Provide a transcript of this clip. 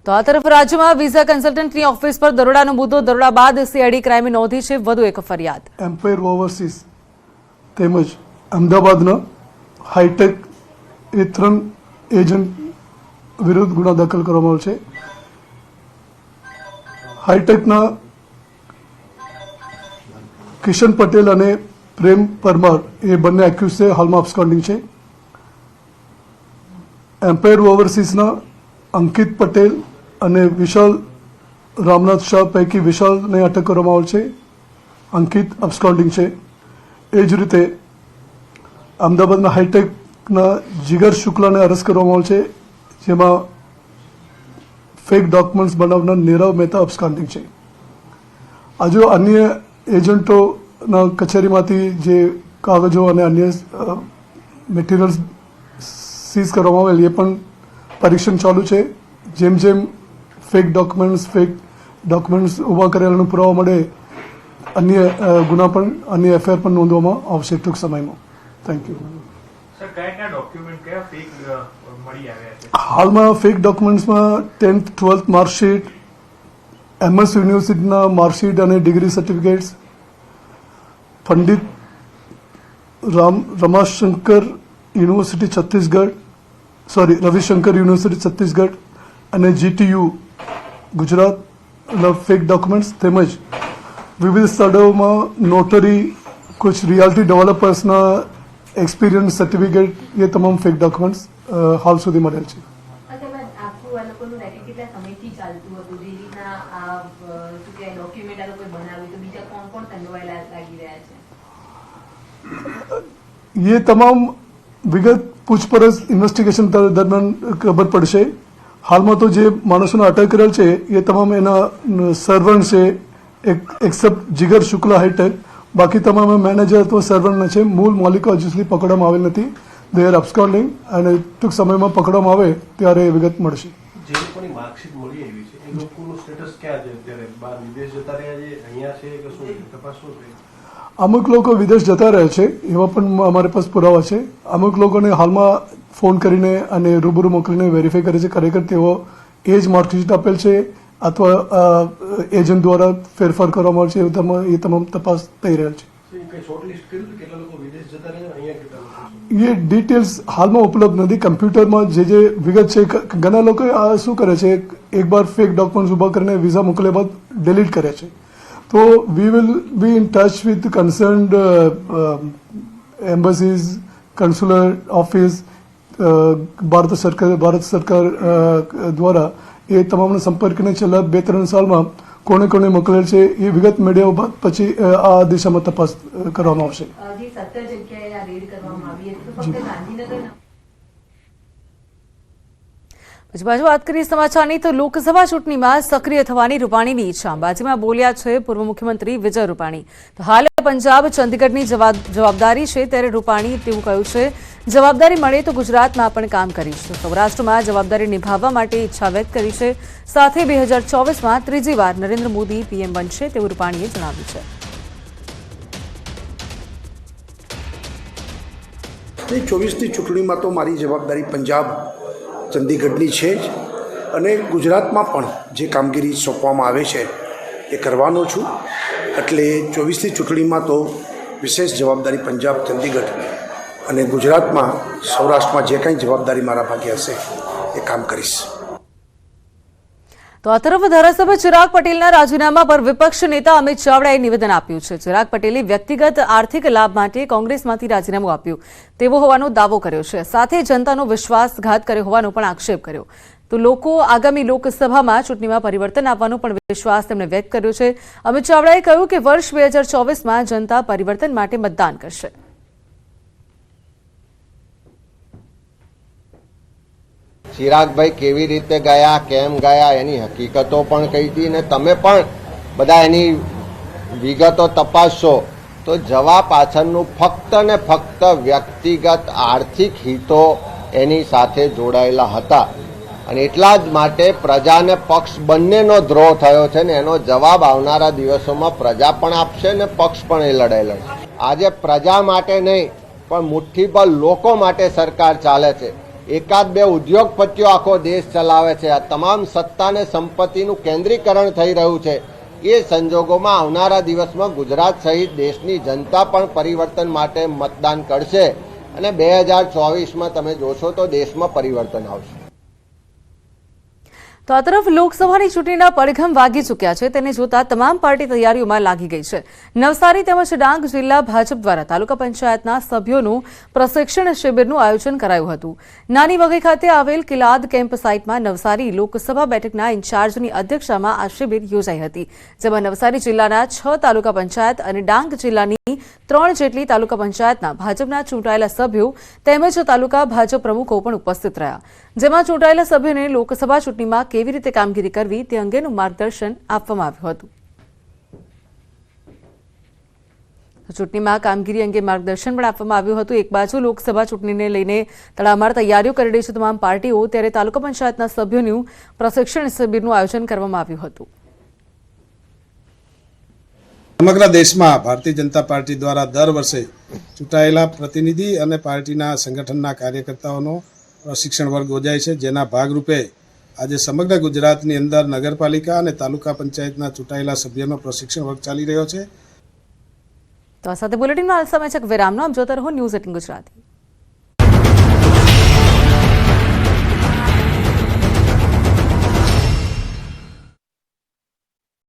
તો આ તરફ રાજ્યમાં વિઝા કન્સલ્ટન્ટની ઓફિસ પર દરોડાનો મુદ્દો. દરોડા બાદ સીઆઈડી ક્રાઇમે નોંધી છે વધુ એક ફરિયાદ. એમ્પાયર ઓવરસીઝ તેમજ અમદાવાદના હાઈટેક એ 3 એજન્ટ વિરુદ્ધ ગુનો દાખલ કરવામાં આવ્યો છે. હાઈટેકના કિશન પટેલ અને પ્રેમ પરમાર એ બંને એક્યુઝ છે, હાલમાં અબસ્કોન્ડિંગ છે. એમ્પાયર ઓવરસીઝના અંકિત પટેલ અને વિશાલ રામનાથ શાહ પૈકી વિશાલને અટક કરવામાં આવેલ છે. અંકિત અબસ્કોન્ડિંગ છે. એ જ રીતે અમદાવાદના હાઈટેકના જીગર શુક્લાને અરેસ્ટ કરવામાં આવેલ છે, જેમાં ફેક ડોક્યુમેન્ટ્સ બનાવનાર નીરવ મહેતા અબસ્કોન્ડિંગ છે. હજુ અન્ય એજન્ટોના કચેરીમાંથી જે કાગળો અને અન્ય મટીરિયલ્સ સીઝ કરવામાં આવેલ એ પણ પરીક્ષણ ચાલુ છે. જેમ જેમ ફેક ડોક્યુમેન્ટ્સ ઊભા કરેલાનો પુરાવા મળે અન્ય ગુના પણ અન્ય એફઆઈઆર પણ નોંધવામાં આવશે ટૂંક સમયમાં. Thank you. હાલમાં ફેક ડોક્યુમેન્ટ્સમાં 10th 12th માર્કશીટ, MS યુનિવર્સિટીના માર્કશીટ અને degree certificates, Pandit Ramashankar university Chhattisgarh Ravishankar university Chhattisgarh અને GTU ગુજરાતના ફેક ડોક્યુમેન્ટ્સ તેમજ વિવિધ સ્થળોમાં નોટરી, કુછ રિયાલિટી ડેવલપર્સના એક્સપિરિયન્સ સર્ટિફિકેટ, એ તમામ ફેક ડોક્યુમેન્ટ્સ હાલ સુધી મળેલ છે. ये तमाम विगत पूछपरछ इन्वेस्टिगेशन दरमियान खबर પડશે. હાલમાં તો જે માણસોને અટક કરેલ છે એ તમામ એના સર્વન્ટ છે, એક્સેપ્ટ જીગર શુક્લા હાઈટેક. બાકી તમામ મેનેજર અથવા સર્વન્ટ છે. મૂળ માલિકો હજુ સુધી પકડવામાં આવેલ નથી. દે આર અબસ્કોન્ડિંગ અને ટૂંક સમયમાં પકડવામાં આવે ત્યારે એ વિગત મળશે. જે લોકોની માર્કશીટ મળી આવી છે એ લોકોનું સ્ટેટસ ક્યાં છે અત્યારે? બહાર વિદેશ જતા રહ્યા છે, અહીંયા છે કે શું? તપાસ શું થઈ? અમુક લોકો વિદેશ જતા રહે છે, એવા પણ અમારી પાસે પુરાવા છે. અમુક લોકોને હાલમાં ફોન કરીને અને રૂબરૂ મોકલીને વેરીફાઈ કરે છે ખરેખર તેઓ એ જ માર્કશીટ આપેલ છે અથવા એજન્ટ દ્વારા ફેરફાર કરવામાં આવે છે. એ તમામ તપાસ થઈ રહેલ છે. એ ડિટેલ્સ હાલમાં ઉપલબ્ધ નથી. કમ્પ્યુટરમાં જે વિગત છે, ઘણા લોકો શું કરે છે, એક બાર ફેક ડોક્યુમેન્ટ્સ ઉભા કરીને વિઝા મોકલ્યા બાદ ડિલીટ કરે છે. તો we will be in touch with concerned embassies, consular office, Bharat સરકાર દ્વારા એ તમામનો સંપર્ક કરીને છેલ્લા 2-3 સાલમાં કોને કોને મોકલેલ છે એ વિગત મેળવ્યા બાદ પછી આ દિશામાં તપાસ કરવામાં આવશે. પછી બાજુ વાત કરીએ સમાચારની તો લોકસભા ચૂંટણીમાં સક્રિય થવાની રૂપાણીની ઈચ્છા. બાજીમાં બોલ્યા છે પૂર્વ મુખ્યમંત્રી વિજય રૂપાણી. તો હાલ પંજાબ ચંદીગઢની જવાબદારી છે ત્યારે રૂપાણી તેવું કહ્યું છે જવાબદારી મળે તો ગુજરાતમાં પણ કામ કરીશું. સૌરાષ્ટ્રમાં જવાબદારી નિભાવવા માટે ઈચ્છા વ્યક્ત કરી છે. સાથે 2024માં ત્રીજી વાર નરેન્દ્ર મોદી PM બનશે તેવું રૂપાણીએ જણાવ્યું છે. 2024ની ચૂંટણીમાં તો મારી જવાબદારી પંજાબ ચંદીગઢની છે જ અને ગુજરાતમાં પણ જે કામગીરી સોંપવામાં આવે છે એ કરવાનો છું. એટલે 24ની ચૂંટણીમાં તો વિશેષ જવાબદારી પંજાબ, ચંદીગઢ અને ગુજરાતમાં સૌરાષ્ટ્રમાં જે કંઈ જવાબદારી મારા ભાગે હશે એ કામ કરીશ. તો આ તરફ ધારાસભ્ય ચિરાગ પટેલના રાજીનામા પર વિપક્ષ નેતા અમિત ચાવડાએ નિવેદન આપ્યું છે. ચિરાગ પટેલે વ્યક્તિગત આર્થિક લાભ માટે કોંગ્રેસમાંથી રાજીનામું આપ્યું તેવો હોવાનો દાવો કર્યો છે. સાથે જનતાનો વિશ્વાસઘાત કર્યો હોવાનો પણ આક્ષેપ કર્યો. તો લોકો આગામી લોકસભામાં ચૂંટણીમાં પરિવર્તન આવવાનો પણ વિશ્વાસ તેમણે વ્યક્ત કર્યો છે. અમિત ચાવડાએ કહ્યું કે વર્ષ 2024માં જનતા પરિવર્તન માટે મતદાન કરશે. ચિરાગભાઈ કેવી રીતે ગયા, કેમ ગયા એની હકીકતો પણ કહી હતી અને તમે પણ બધા એની વિગતો તપાસશો તો જવા પાછળનું ફક્ત ને ફક્ત વ્યક્તિગત આર્થિક હિતો એની સાથે જોડાયેલા હતા અને એટલા જ માટે પ્રજાને પક્ષ બંનેનો દ્રોહ થયો છે ને એનો જવાબ આવનારા દિવસોમાં પ્રજા પણ આપશે ને પક્ષ પણ એ લડાઈ લડશે. આજે પ્રજા માટે નહીં પણ મુઠ્ઠીભર લોકો માટે સરકાર ચાલે છે એકાદ બે ઉદ્યોગપતિઓ આખો દેશ ચલાવે છે. આ તમામ સત્તા અને સંપત્તિનું કેન્દ્રીકરણ થઈ રહ્યું છે. એ સંજોગોમાં આવનારા દિવસમાં ગુજરાત સહિત દેશની જનતા પણ પરિવર્તન માટે મતદાન કરશે અને 2024માં તમે જોશો તો દેશમાં પરિવર્તન આવશે. તો આ તરફ લોકસભાની ચૂંટણીના પડઘમ વાગી ચૂક્યા છે, તેને જોતા તમામ પાર્ટી તૈયારીઓમાં લાગી ગઈ છે. નવસારી તેમજ ડાંગ જિલ્લા ભાજપ દ્વારા તાલુકા પંચાયતના સભ્યોનું પ્રશિક્ષણ શિબિરનું આયોજન કરાયું હતું. નાની વઘઈ ખાતે આવેલ કિલાદ કેમ્પ સાઇટમાં નવસારી લોકસભા બેઠકના ઇન્ચાર્જની અધ્યક્ષતામાં આ શિબિર યોજાઈ હતી, જેમાં નવસારી જિલ્લાના 6 તાલુકા પંચાયત અને ડાંગ જિલ્લાની 3 જેટલી તાલુકા પંચાયતના ભાજપના ચૂંટાયેલા સભ્યો તેમજ તાલુકા ભાજપ પ્રમુખો પણ ઉપસ્થિત રહ્યા, જેમાં ચૂંટાયેલા સભ્યોને લોકસભા ચૂંટણીમાં કેવી રીતે કામગીરી કરવી તે અંગેનું માર્ગદર્શન આપવામાં આવ્યું હતું. ચૂંટણીમાં કામગીરી અંગે માર્ગદર્શન પણ આપવામાં આવ્યું હતું. એક બાજુ લોકસભા ચૂંટણીને લઈને તડામાર તૈયારીઓ કરી રહી છે તમામ પાર્ટીઓ, ત્યારે તાલુકા પંચાયતના સભ્યોનું પ્રશિક્ષણ શિબિરનું આયોજન કરવામાં આવ્યું હતું. સમગ્ર દેશમાં ભારતીય જનતા પાર્ટી દ્વારા દર વર્ષે ચૂંટાયેલા પ્રતિનિધિ અને પાર્ટીના સંગઠનના કાર્યકર્તાઓનો પ્રશિક્ષણ વર્ગ યોજાય છે, જેના ભાગરૂપે આજે સમગ્ર ગુજરાતની અંદર નગરપાલિકા અને તાલુકા પંચાયતના ચૂંટાયેલા સભ્યોનો પ્રશિક્ષણ વર્ગ ચાલી રહ્યો છે. તો આ સાથે બુલેટિનમાં હાલ સમય છે વિરામનો. આપ જોતા રહો ન્યૂઝ 18 ગુજરાતી.